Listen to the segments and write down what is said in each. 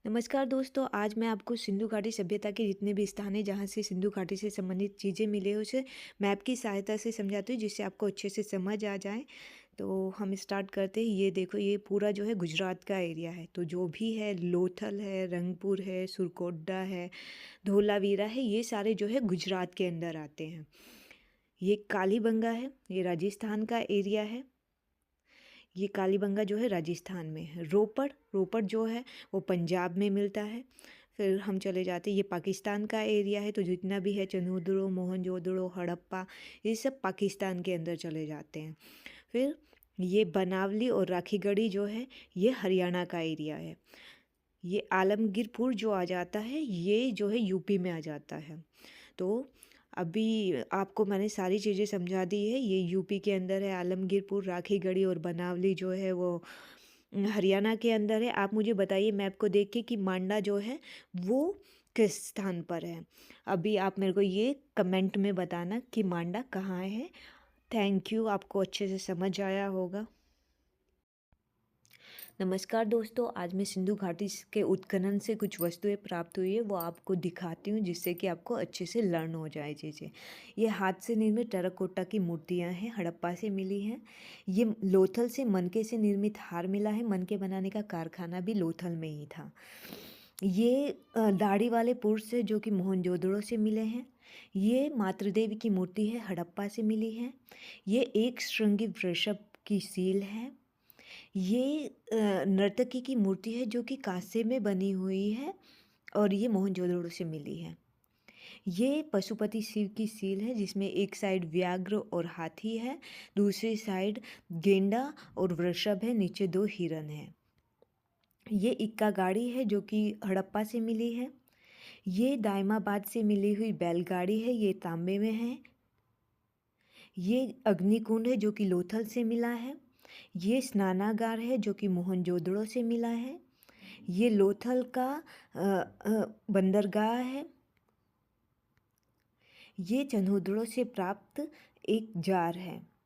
नमस्कार दोस्तों, आज मैं आपको सिंधु घाटी सभ्यता के जितने भी स्थान हैं जहाँ से सिंधु घाटी से संबंधित चीज़ें मिली हैं उसे मैप की सहायता से समझाती हूँ जिससे आपको अच्छे से समझ आ जाए। तो हम स्टार्ट करते हैं। ये देखो, ये पूरा जो है गुजरात का एरिया है। तो जो भी है, लोथल है, रंगपुर है, सुरकोटडा है, धोलावीरा है, ये सारे जो है गुजरात के अंदर आते हैं। ये कालीबंगा है, ये राजस्थान का एरिया है। ये कालीबंगा जो है राजस्थान में है। रोपड़ रोपड़ जो है वो पंजाब में मिलता है। फिर हम चले जाते हैं, ये पाकिस्तान का एरिया है। तो जितना भी है चनूदड़ो, मोहनजोदड़ो, हड़प्पा, ये सब पाकिस्तान के अंदर चले जाते हैं। फिर ये बनावली और राखीगढ़ी जो है ये हरियाणा का एरिया है। ये आलमगीरपुर जो आ जाता है ये जो है यूपी में आ जाता है। तो अभी आपको मैंने सारी चीज़ें समझा दी है। ये यूपी के अंदर है, आलमगीरपुर, राखीगढ़ी और बनावली जो है वो हरियाणा के अंदर है। आप मुझे बताइए मैप को देख के कि मांडा जो है वो किस स्थान पर है। अभी आप मेरे को ये कमेंट में बताना कि मांडा कहाँ है। थैंक यू, आपको अच्छे से समझ आया होगा। नमस्कार दोस्तों, आज मैं सिंधु घाटी के उत्खनन से कुछ वस्तुएं प्राप्त हुई है वो आपको दिखाती हूँ जिससे कि आपको अच्छे से लर्न हो जाए चीज़ें। ये हाथ से निर्मित टेराकोटा की मूर्तियाँ हैं, हड़प्पा से मिली हैं। ये लोथल से मनके से निर्मित हार मिला है। मनके बनाने का कारखाना भी लोथल में ही था। ये दाढ़ी वाले पुरुष है जो कि मोहनजोदड़ो से मिले हैं। ये मातृदेवी की मूर्ति है, हड़प्पा से मिली है। ये एक श्रृंगी वृषभ की सील है। ये नर्तकी की मूर्ति है जो कि कांसे में बनी हुई है और ये मोहनजोदड़ो से मिली है। ये पशुपति शिव की सील है जिसमें एक साइड व्याघ्र और हाथी है, दूसरी साइड गेंडा और वृषभ है, नीचे दो हिरन है। ये इक्का गाड़ी है जो कि हड़प्पा से मिली है। ये दायमाबाद से मिली हुई बैलगाड़ी है, ये तांबे में है। ये अग्निकुंड है जो कि लोथल से मिला है। ये स्नानागार है जो कि मोहनजोदड़ो से मिला है। ये लोथल का बंदरगाह है। ये चनहुदड़ो से प्राप्त एक जार है।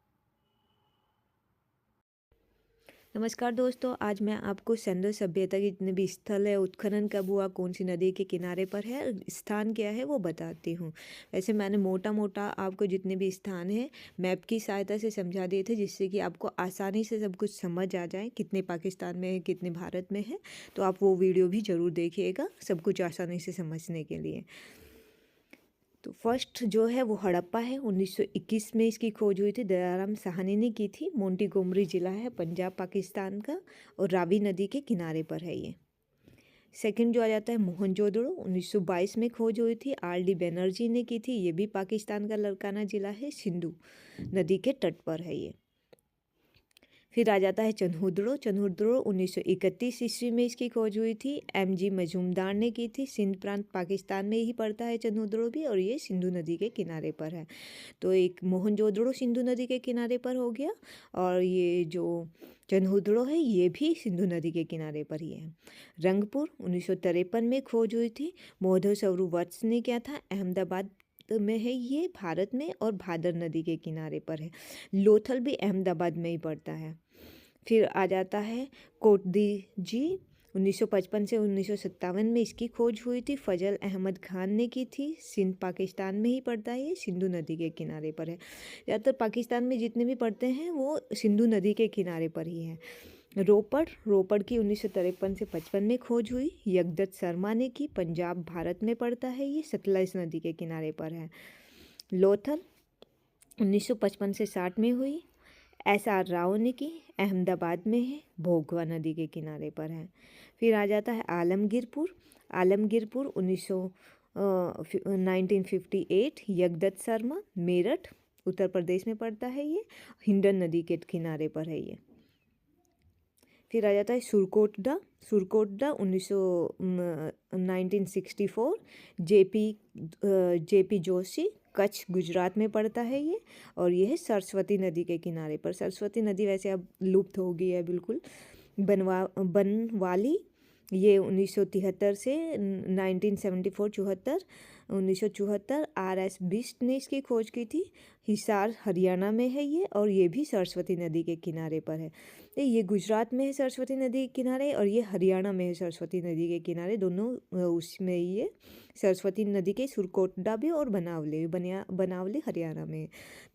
नमस्कार दोस्तों, आज मैं आपको सिंधु सभ्यता के जितने भी स्थल है, उत्खनन कब हुआ, कौन सी नदी के किनारे पर है, स्थान क्या है वो बताती हूँ। वैसे मैंने मोटा मोटा आपको जितने भी स्थान हैं मैप की सहायता से समझा दिए थे जिससे कि आपको आसानी से सब कुछ समझ आ जाए, कितने पाकिस्तान में है, कितने भारत में है। तो आप वो वीडियो भी ज़रूर देखिएगा सब कुछ आसानी से समझने के लिए। तो फर्स्ट जो है वो हड़प्पा है। 1921 में इसकी खोज हुई थी, दयाराम साहनी ने की थी। मोंटीगोमरी ज़िला है पंजाब पाकिस्तान का और रावी नदी के किनारे पर है ये। सेकंड जो आ जाता है मोहनजोदड़ो, 1922 में खोज हुई थी, आर डी बनर्जी ने की थी। ये भी पाकिस्तान का लड़काना ज़िला है, सिंधु नदी के तट पर है ये। फिर आ जाता है चनहुदड़ो। चनहुदड़ो 1931 ईस्वी में इसकी खोज हुई थी, एम जी मजूमदार ने की थी। सिंध प्रांत पाकिस्तान में ही पड़ता है चनहुदड़ो भी, और ये सिंधु नदी के किनारे पर है। तो एक मोहनजोदड़ो सिंधु नदी के किनारे पर हो गया, और ये जो चनहुदड़ो है ये भी सिंधु नदी के किनारे पर ही है। रंगपुर 1953 में खोज हुई थी, मोहधव सवरू वत्स ने किया था, अहमदाबाद में है ये, भारत में, और भादर नदी के किनारे पर है। लोथल भी अहमदाबाद में ही पड़ता है। फिर आ जाता है कोटदी जी, 1955 से 1957 में इसकी खोज हुई थी, फजल अहमद खान ने की थी। सिंध पाकिस्तान में ही पड़ता है, ये सिंधु नदी के किनारे पर है। ज़्यादातर पाकिस्तान में जितने भी पड़ते हैं वो सिंधु नदी के किनारे पर ही हैं। रोपड़ की 1953 से 55 में खोज हुई, यगदत्त शर्मा ने की, पंजाब भारत में पड़ता है, ये सतलज नदी के किनारे पर है। लोथल 1955 से 60 में हुई, एस आर राव ने की, अहमदाबाद में है, भोगवा नदी के किनारे पर है। फिर आ जाता है आलमगीरपुर। आलमगीरपुर 1958, यगदत्त शर्मा, मेरठ उत्तर प्रदेश में पड़ता है ये, हिंडन नदी के किनारे पर है ये। फिर आ जाता है सुरकोटडा। सुरकोटडा 1964, जेपी जोशी, कच्छ गुजरात में पड़ता है ये, और ये है सरस्वती नदी के किनारे पर। सरस्वती नदी वैसे अब लुप्त हो गई है बिल्कुल। बनवाली ये 1973 से 1974 RS बिष्ट ने इसकी खोज की थी। हिसार हरियाणा में है ये, और ये भी सरस्वती नदी के किनारे पर है। ये गुजरात में है सरस्वती नदी के किनारे, और ये हरियाणा में है सरस्वती नदी के किनारे, दोनों उसमें ये सरस्वती नदी के सुरकोटडा भी और बनावली हरियाणा में है।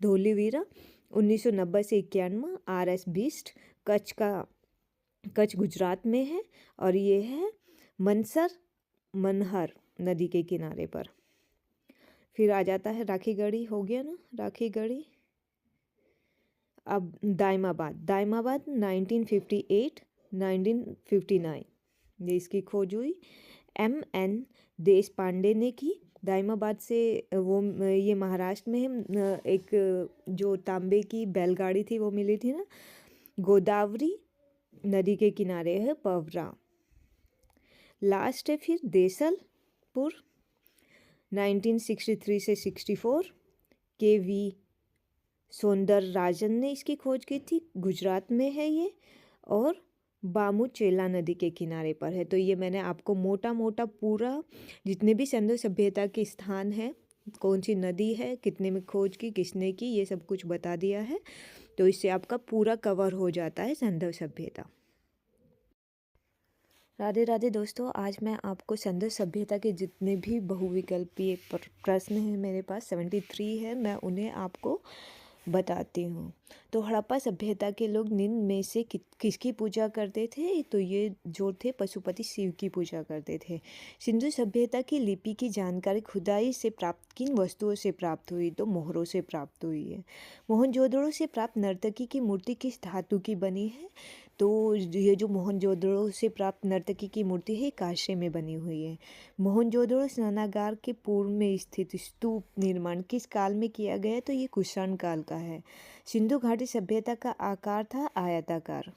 धौलीवीरा 1990 से 91 RS बिष्ट कच्छ गुजरात में है, और ये है मनहर नदी के किनारे पर। फिर आ जाता है राखीगढ़ी, हो गया ना राखीगढ़ी। अब दाइमाबाद 1958 1959 ये इसकी खोज हुई। MN देश पांडे ने की। दाइमाबाद से वो ये महाराष्ट्र में है। एक जो तांबे की बैलगाड़ी थी वो मिली थी ना। गोदावरी नदी के किनारे है पवरा। लास्ट है फिर देसलपुर 1963 से 64 KV सौंदरराजन ने इसकी खोज की थी। गुजरात में है ये, और बामुचेला नदी के किनारे पर है। तो ये मैंने आपको मोटा मोटा पूरा जितने भी सिंधु सभ्यता के स्थान है, कौन सी नदी है, कितने में खोज की, किसने की, ये सब कुछ बता दिया है। तो इससे आपका पूरा कवर हो जाता है सिंधु सभ्यता। राधे राधे दोस्तों, आज मैं आपको सिंधु सभ्यता के जितने भी बहुविकल्पीय प्रश्न हैं, मेरे पास 73 है, मैं उन्हें आपको बताती हूँ। तो हड़प्पा सभ्यता के लोग निम्न में से किसकी पूजा करते थे? तो ये जो थे पशुपति शिव की पूजा करते थे। सिंधु सभ्यता की लिपि की जानकारी खुदाई से प्राप्त किन वस्तुओं से प्राप्त हुई? तो मोहरों से प्राप्त हुई है। मोहनजोदड़ो से प्राप्त नर्तकी की मूर्ति किस धातु की बनी है? तो ये जो मोहनजोदड़ो से प्राप्त नर्तकी की मूर्ति है कांसे में बनी हुई है। मोहनजोदड़ो स्नानागार के पूर्व में स्थित स्तूप निर्माण किस काल में किया गया? तो ये कुषाण काल का है। सिंधु घाटी सभ्यता का आकार था आयताकार।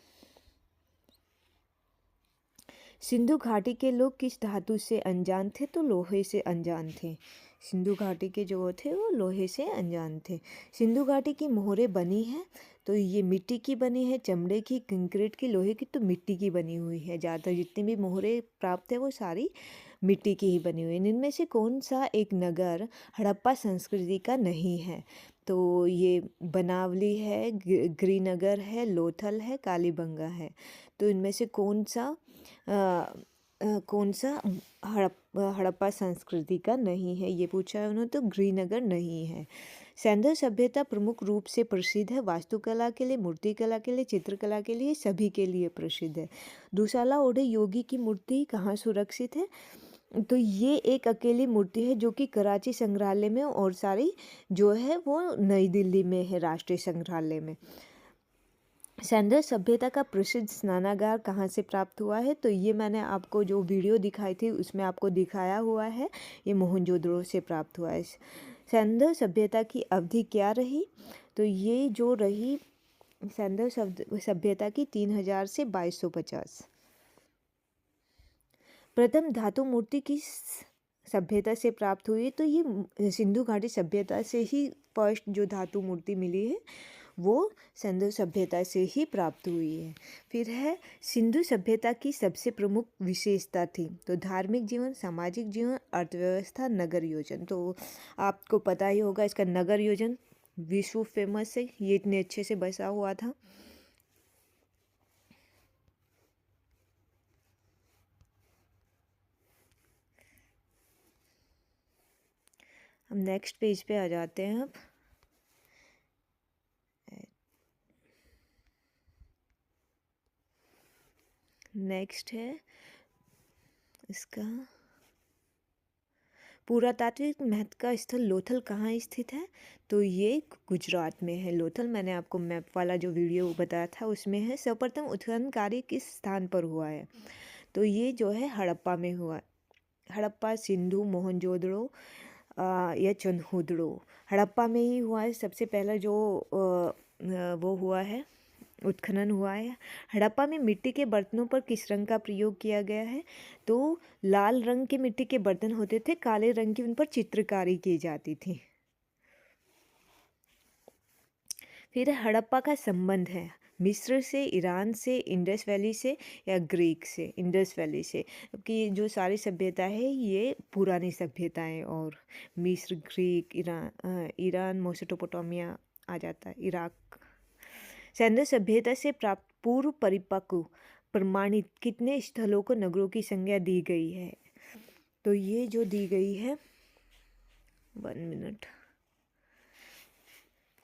सिंधु घाटी के लोग किस धातु से अनजान थे? तो लोहे से अनजान थे। सिंधु घाटी के जो थे वो लोहे से अनजान थे। सिंधु घाटी की मोहरें बनी है, तो ये मिट्टी की बनी है, चमड़े की, कंक्रीट की, लोहे की, तो मिट्टी की बनी हुई है। ज़्यादातर जितनी भी मोहरें प्राप्त है वो सारी मिट्टी की ही बनी हुई है। इनमें से कौन सा एक नगर हड़प्पा संस्कृति का नहीं है? तो ये बनावली है, गिरिनगर है, लोथल है, कालीबंगा है। तो इनमें से कौन सा हड़प्पा संस्कृति का नहीं है, ये पूछा है उन्होंने। तो गिरिनगर नहीं है। सिंधु सभ्यता प्रमुख रूप से प्रसिद्ध है वास्तुकला के लिए, मूर्तिकला के लिए, चित्रकला के लिए, सभी के लिए प्रसिद्ध है। दुशाला ओढ़े योगी की मूर्ति कहाँ सुरक्षित है? तो ये एक अकेली मूर्ति है जो कि कराची संग्रहालय में, और सारी जो है वो नई दिल्ली में है, राष्ट्रीय संग्रहालय में। सिंधु सभ्यता का प्रसिद्ध स्नानागार कहाँ से प्राप्त हुआ है? तो ये मैंने आपको जो वीडियो दिखाई थी उसमें आपको दिखाया हुआ है, ये मोहनजोदड़ो से प्राप्त हुआ है। सिंधु सभ्यता की अवधि क्या रही? तो ये जो रही सिंधु सभ्यता की 3000 से 2250। प्रथम धातु मूर्ति किस सभ्यता से प्राप्त हुई? तो ये सिंधु घाटी सभ्यता से ही फर्स्ट जो धातु मूर्ति मिली है वो सिंधु सभ्यता से ही प्राप्त हुई है। फिर है सिंधु सभ्यता की सबसे प्रमुख विशेषता थी? तो धार्मिक जीवन, सामाजिक जीवन, अर्थव्यवस्था, नगर योजन। तो आपको पता ही होगा इसका नगर योजन विश्व फेमस है, ये इतने अच्छे से बसा हुआ था। हम नेक्स्ट पेज पे आ जाते हैं। अब नेक्स्ट है इसका पुरातात्विक महत्व का स्थल लोथल कहाँ स्थित है? तो ये गुजरात में है। लोथल मैंने आपको मैप वाला जो वीडियो बताया था उसमें है। सर्वप्रथम उत्खनन कार्य किस स्थान पर हुआ है? तो ये जो है हड़प्पा में हुआ। हड़प्पा, सिंधु, मोहनजोदड़ो या चन्हुदड़ो, हड़प्पा में ही हुआ है। सबसे पहला जो वो हुआ है, उत्खनन हुआ है। हड़प्पा में मिट्टी के बर्तनों पर किस रंग का प्रयोग किया गया है? तो लाल रंग के मिट्टी के बर्तन होते थे, काले रंग की उन पर चित्रकारी की जाती थी। फिर हड़प्पा का संबंध है। मिस्र से, ईरान से, इंडस वैली से या ग्रीक से, इंडस वैली से। कि जो सारी सभ्यता है ये पुरानी सभ्यताएं, और मिस्र, ग्रीक, ईरान, मेसोपोटामिया आ जाता है, इराक। सैन्य सभ्यता से प्राप्त पूर्व परिपक्व प्रमाणित कितने स्थलों को नगरों की संज्ञा दी गई है? तो ये जो दी गई है, 1 मिनट,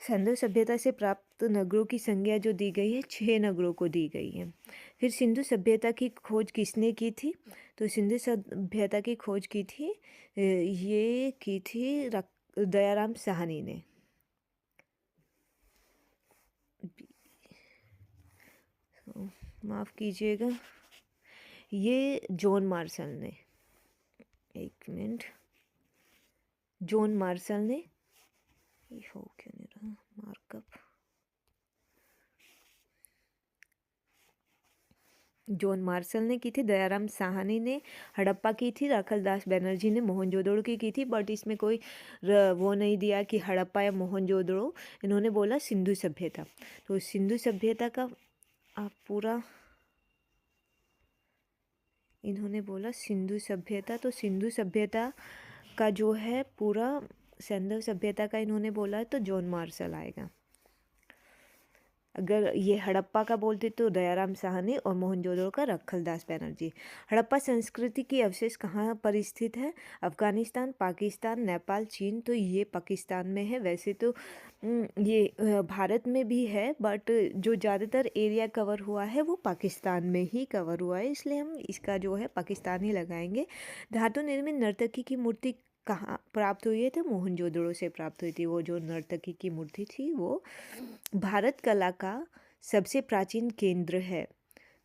सिंधु सभ्यता से प्राप्त नगरों की संज्ञा जो दी गई है, 6 नगरों को दी गई है। फिर सिंधु सभ्यता की खोज किसने की थी? तो सिंधु सभ्यता की खोज की थी, ये की थी दयाराम साहनी ने। माफ़ कीजिएगा, ये जॉन मार्शल ने, 1 मिनट, जॉन मार्शल ने, ये हो क्यों नहीं रहा मार्कअप, जॉन मार्शल ने की थी, दयाराम साहनी ने हड़प्पा की थी, राखलदास बनर्जी ने मोहनजोदड़ो की थी। बट इसमें कोई वो नहीं दिया कि हड़प्पा या मोहनजोदड़ो, इन्होंने बोला सिंधु सभ्यता। तो सिंधु सभ्यता का आप पूरा, इन्होंने बोला सिंधु सभ्यता, तो सिंधु सभ्यता का जो है पूरा, सिंधु सभ्यता का इन्होंने बोला है तो जॉन मार्शल आएगा। अगर ये हड़प्पा का बोलते तो दयाराम साहनी, और मोहनजोदड़ो का राखलदास बनर्जी। हड़प्पा संस्कृति की अवशेष कहाँ पर स्थित है? अफगानिस्तान, पाकिस्तान, नेपाल, चीन। तो ये पाकिस्तान में है। वैसे तो ये भारत में भी है, बट जो ज़्यादातर एरिया कवर हुआ है वो पाकिस्तान में ही कवर हुआ है, इसलिए हम इसका जो है पाकिस्तान ही लगाएंगे। धातु निर्मित नर्तकी की मूर्ति कहाँ प्राप्त हुई है? तो मोहनजोदड़ो से प्राप्त हुई थी। वो जो नर्तकी की मूर्ति थी वो भारत कला का सबसे प्राचीन केंद्र है।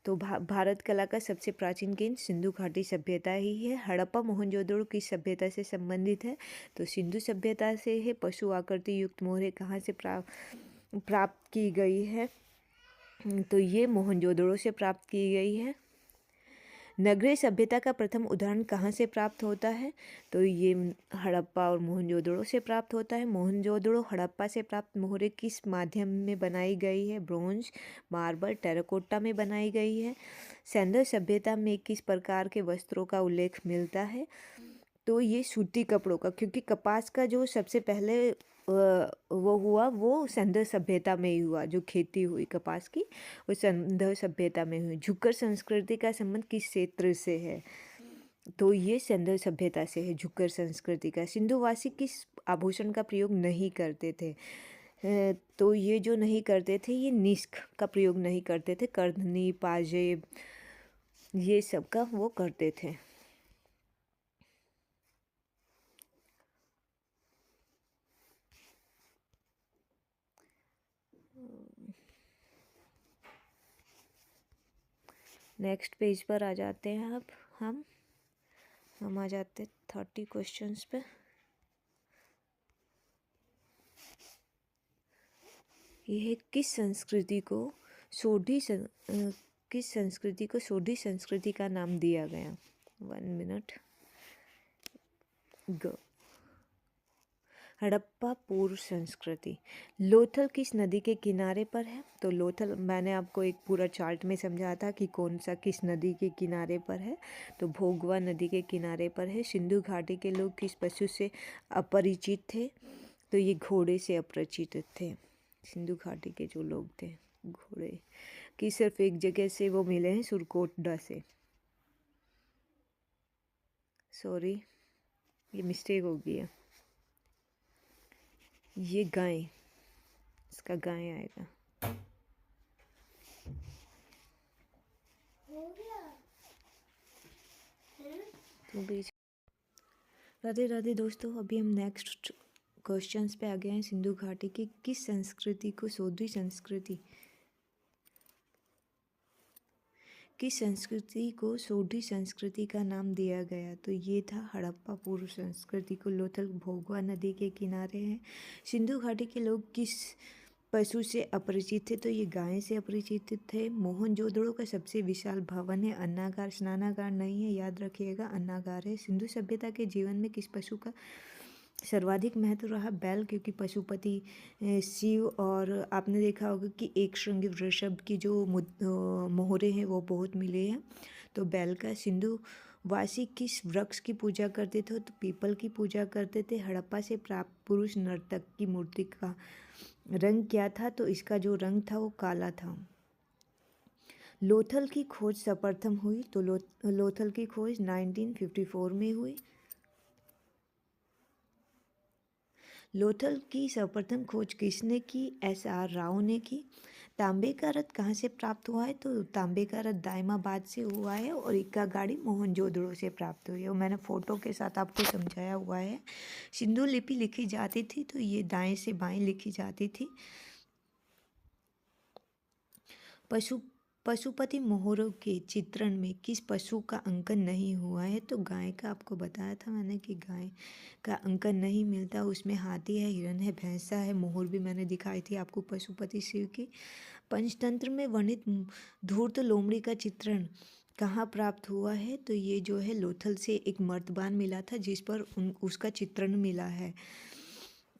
तो भारत कला का सबसे प्राचीन केंद्र सिंधु घाटी सभ्यता ही है। हड़प्पा मोहनजोदड़ो किस सभ्यता से संबंधित है? तो सिंधु सभ्यता से है। पशु आकृति युक्त मोहरें कहाँ से प्राप्त की गई है? तो ये मोहनजोदड़ो से प्राप्त की गई है। नगरीय सभ्यता का प्रथम उदाहरण कहाँ से प्राप्त होता है? तो ये हड़प्पा और मोहनजोदड़ो से प्राप्त होता है। मोहनजोदड़ो हड़प्पा से प्राप्त मोहरें किस माध्यम में बनाई गई है? ब्रोंज, मार्बल, टेराकोटा में बनाई गई है। सिंधु सभ्यता में किस प्रकार के वस्त्रों का उल्लेख मिलता है? तो ये सूती कपड़ों का, क्योंकि कपास का जो सबसे पहले वो हुआ वो सिंधु सभ्यता में ही हुआ। जो खेती हुई कपास की वो सिंधु सभ्यता में हुई। झुक्कर संस्कृति का संबंध किस क्षेत्र से है? तो ये सिंधु सभ्यता से है, झुक्कर संस्कृति का। सिंधुवासी किस आभूषण का प्रयोग नहीं करते थे? तो ये जो नहीं करते थे, ये निष्क का प्रयोग नहीं करते थे। करधनी, पाजेब, ये सब का वो करते थे। नेक्स्ट पेज पर आ जाते हैं। अब हम आ जाते 30 क्वेश्चंस पे। यह किस संस्कृति को सोढ़ी संस्कृति का नाम दिया गया? 1 मिनट। हड़प्पा पूर्व संस्कृति। लोथल किस नदी के किनारे पर है? तो लोथल मैंने आपको एक पूरा चार्ट में समझाया था कि कौन सा किस नदी के किनारे पर है। तो भोगवा नदी के किनारे पर है। सिंधु घाटी के लोग किस पशु से अपरिचित थे? तो ये घोड़े से अपरिचित थे। सिंधु घाटी के जो लोग थे, घोड़े की सिर्फ एक जगह से वो मिले हैं, सुरकोटडा से। सॉरी, ये मिस्टेक हो गई है। ये गाय, इसका गाय आएगा। तो बीच राधे राधे दोस्तों, अभी हम नेक्स्ट क्वेश्चंस पे आ गए हैं। सिंधु घाटी की किस संस्कृति को सोढ़ी संस्कृति सोढ़ी संस्कृति का नाम दिया गया? तो ये था हड़प्पा पूर्व संस्कृति को। लोथल भोगवा नदी के किनारे है। सिंधु घाटी के लोग किस पशु से अपरिचित थे? तो ये गाय से अपरिचित थे। मोहनजोदड़ो का सबसे विशाल भवन है अन्नागार, स्नानागार नहीं है, याद रखिएगा, अन्नागार है। सिंधु सभ्यता के जीवन में किस पशु का सर्वाधिक महत्व रहा बैल, क्योंकि पशुपति शिव, और आपने देखा होगा कि एक श्रृंगी वृषभ की जो मोहरे हैं वो बहुत मिले हैं। तो बैल का सिंधु वासी किस वृक्ष की पूजा करते थे? तो पीपल की पूजा करते थे। हड़प्पा से प्राप्त पुरुष नर्तक की मूर्ति का रंग क्या था? तो इसका जो रंग था वो काला था। लोथल की खोज सर्वप्रथम हुई, तो लोथल की खोज 1954 में हुई। लोथल की सर्वप्रथम खोज किसने की? SR राव ने की। तांबे का रथ कहाँ से प्राप्त हुआ है? तो तांबे का रथ दाइमाबाद से हुआ है, और इक्का गाड़ी मोहनजोदड़ो से प्राप्त हुई है, और मैंने फोटो के साथ आपको समझाया हुआ है। सिंधु लिपि लिखी जाती थी तो ये दाएं से बाएं लिखी जाती थी। पशुपति मोहरों के चित्रण में किस पशु का अंकन नहीं हुआ है? तो गाय का आपको बताया था मैंने कि गाय का अंकन नहीं मिलता, उसमें हाथी है, हिरण है, भैंसा है, मोहर भी मैंने दिखाई थी आपको पशुपति शिव की। पंचतंत्र में वर्णित धूर्त लोमड़ी का चित्रण कहाँ प्राप्त हुआ है? तो ये जो है लोथल से एक मर्तबान मिला था जिस पर उसका चित्रण मिला है।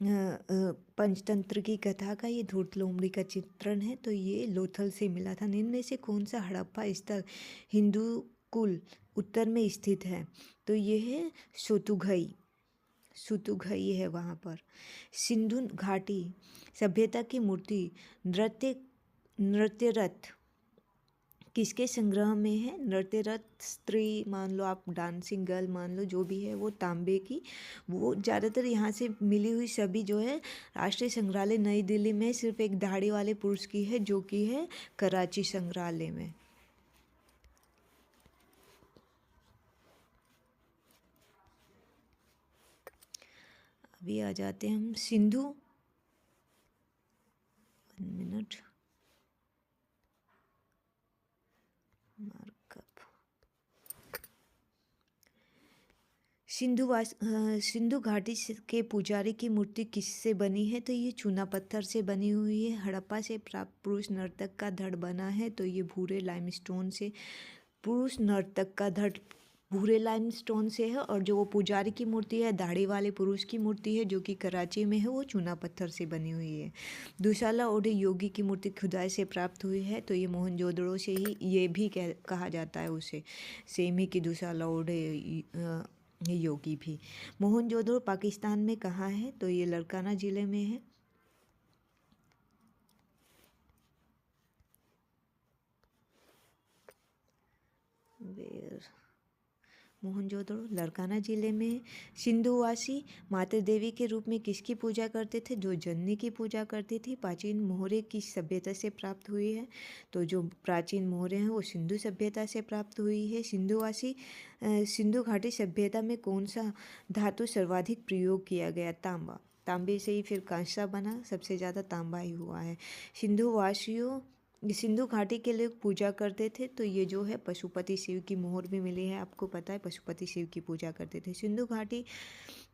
पंचतंत्र की कथा का ये धूर्त लोमड़ी का चित्रण है, तो ये लोथल से मिला था। निम्न में से कौन सा हड़प्पा स्थल हिंदू कुल उत्तर में स्थित है? तो ये है सुतुघई है वहाँ पर। सिंधु घाटी सभ्यता की मूर्ति नृत्य रथ किसके संग्रह में है? नृत्य रथ स्त्री मान लो, आप डांसिंग गर्ल मान लो, जो भी है वो तांबे की, वो ज़्यादातर यहाँ से मिली हुई सभी जो है राष्ट्रीय संग्रहालय नई दिल्ली में सिर्फ एक दाढ़ी वाले पुरुष की है, जो कि है कराची संग्रहालय में। अभी आ जाते हैं हम सिंधु, 1 मिनट, मार्कअप। सिंधु घाटी के पुजारी की मूर्ति किससे बनी है? तो ये चूना पत्थर से बनी हुई है। हड़प्पा से प्राप्त पुरुष नर्तक का धड़ बना है, तो ये भूरे लाइमस्टोन से पुरुष नर्तक का धड़ भूरे लाइमस्टोन से है, और जो वो पुजारी की मूर्ति है दाढ़ी वाले पुरुष की मूर्ति है जो कि कराची में है, वो चूना पत्थर से बनी हुई है। दुशाला ओढ़े योगी की मूर्ति खुदाई से प्राप्त हुई है, तो ये मोहनजोदड़ो से ही ये भी कहा जाता है उसे, सेम ही कि दुशाला ओढ़े योगी भी। मोहनजोदड़ो पाकिस्तान में कहाँ है? तो ये लड़काना ज़िले में है। मोहनजोदड़ो लड़काना ज़िले में। सिंधुवासी मातृ देवी के रूप में किसकी पूजा करते थे? जो जननी की पूजा करती थी। प्राचीन मोहरे किस सभ्यता से प्राप्त हुई है? तो जो प्राचीन मोहरे हैं वो सिंधु सभ्यता से प्राप्त हुई है। सिंधु घाटी सभ्यता में कौन सा धातु सर्वाधिक प्रयोग किया गया? तांबा। तांबे से ही फिर कांसा बना, सबसे ज़्यादा तांबा ही हुआ है। सिंधु घाटी के लोग पूजा करते थे, तो ये जो है पशुपति शिव की मोहर भी मिली है, आपको पता है पशुपति शिव की पूजा करते थे। सिंधु घाटी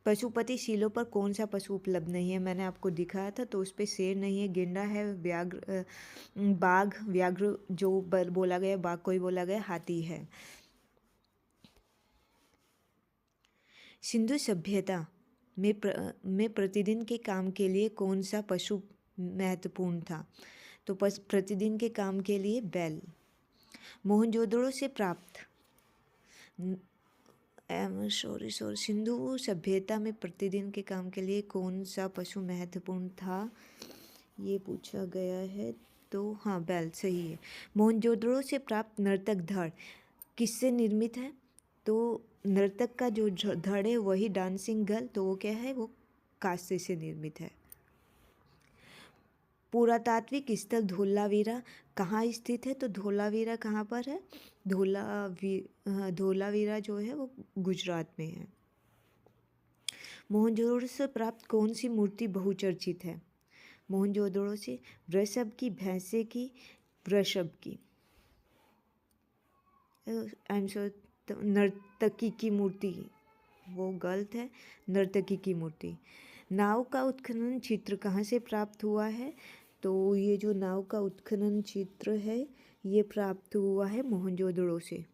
पशुपति शिलों पर कौन सा पशु उपलब्ध नहीं है? मैंने आपको दिखाया था, तो उस पर शेर नहीं है, गेंडा है, व्याघ्र जो बोला गया, बाघ कोई बोला गया, हाथी है। सिंधु सभ्यता में प्रतिदिन के काम के लिए कौन सा पशु महत्वपूर्ण था? तो प्रतिदिन के काम के लिए बैल। मोहनजोदड़ो से प्राप्त सिंधु सभ्यता में प्रतिदिन के काम के लिए कौन सा पशु महत्वपूर्ण था, ये पूछा गया है, तो हाँ बैल सही है। मोहनजोदड़ो से प्राप्त नर्तक धड़ किससे निर्मित है? तो नर्तक का जो धड़ है वही डांसिंग गर्ल, तो वो क्या है, वो कांसे से निर्मित है। पुरातात्विक स्थल धोलावीरा कहाँ स्थित है? तो धोलावीरा कहाँ पर है? धोलावीरा जो है वो गुजरात में है। मोहनजोदड़ो से प्राप्त कौन सी मूर्ति बहुचर्चित है? मोहनजोदड़ो से वृषभ की, भैंसे की, वृषभ की, नर्तकी की मूर्ति, वो गलत है, नर्तकी की मूर्ति। नाव का उत्खनन चित्र कहाँ से प्राप्त हुआ है? तो ये जो नाव का उत्खनन चित्र है ये प्राप्त हुआ है मोहनजोदड़ो से।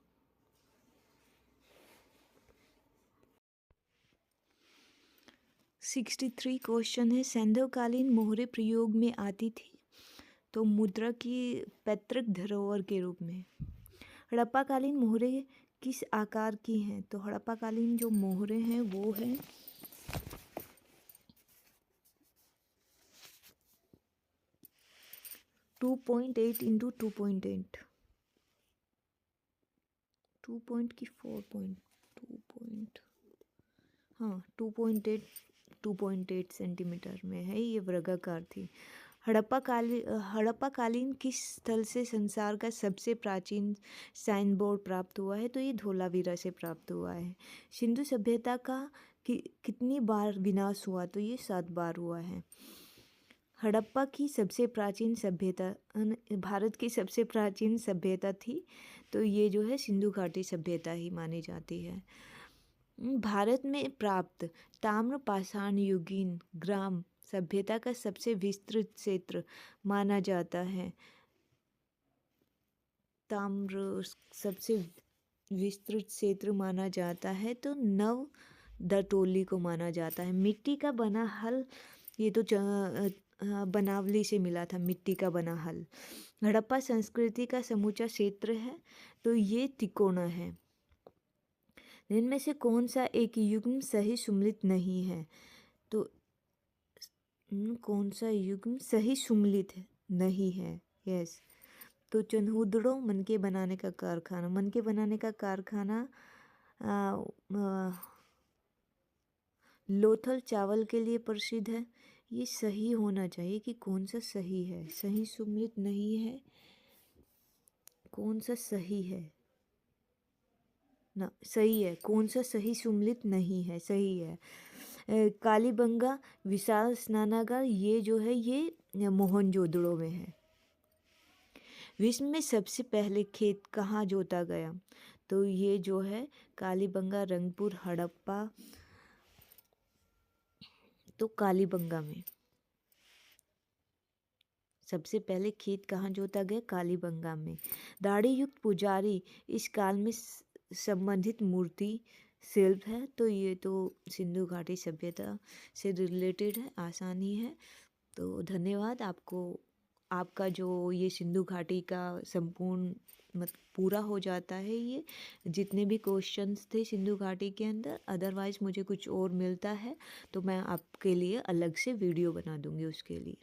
63 क्वेश्चन है। सैंधवकालीन मोहरें प्रयोग में आती थी तो मुद्रा की पैतृक धरोहर के रूप में। हड़प्पाकालीन मोहरें किस आकार की हैं? तो हड़प्पाकालीन जो मोहरें हैं वो हैं 2.8 इंटू 2.8, 2 पॉइंट की 4 पॉइंट 2 पॉइंट, हाँ 2.8 सेंटीमीटर में है। ये वर्गाकार थी। हड़प्पाकालीन किस स्थल से संसार का सबसे प्राचीन साइन बोर्ड प्राप्त हुआ है? तो ये धोलावीरा से प्राप्त हुआ है। सिंधु सभ्यता का कितनी बार विनाश हुआ? तो ये 7 बार हुआ है। हड़प्पा की सबसे प्राचीन सभ्यता, भारत की सबसे प्राचीन सभ्यता थी तो ये जो है सिंधु घाटी सभ्यता ही मानी जाती है। भारत में प्राप्त ताम्र पाषाण युगीन ग्राम सभ्यता का सबसे विस्तृत क्षेत्र माना जाता है। ताम्र सबसे विस्तृत क्षेत्र माना जाता है तो नव दटोली को माना जाता है। मिट्टी का बना हल, ये तो बनावली से मिला था, मिट्टी का बना हल। हड़प्पा संस्कृति का समूचा क्षेत्र है तो ये तिकोना है। इनमें से कौन सा एक युग्म सही सुम्मिलित नहीं है? तो कौन सा युग्म सही सुम्मिलित नहीं है? यस, तो चन्हुदड़ो मनके बनाने का कारखाना, मनके बनाने का कारखाना लोथल चावल के लिए प्रसिद्ध है। ये सही होना चाहिए कि कौन सा सही है? सही सुम्मिलित नहीं है, कौन सा सही है ना? सही है। कौन सा सही सुम्मिलित नहीं है? सही है। कालीबंगा विशाल स्नानागार, ये जो है ये मोहनजोदड़ो में है। विश्व में सबसे पहले खेत कहाँ जोता गया? तो ये जो है कालीबंगा, रंगपुर, हड़प्पा, तो कालीबंगा में सबसे पहले खेत कहाँ जोता गया? कालीबंगा में। दाढ़ी युक्त पुजारी इस काल में संबंधित मूर्ति शिल्प है तो ये तो सिंधु घाटी सभ्यता से रिलेटेड है, आसान ही है। तो धन्यवाद आपको। आपका जो ये सिंधु घाटी का संपूर्ण पूरा हो जाता है। ये जितने भी क्वेश्चंस थे सिंधु घाटी के अंदर, अदरवाइज़ मुझे कुछ और मिलता है तो मैं आपके लिए अलग से वीडियो बना दूंगी उसके लिए।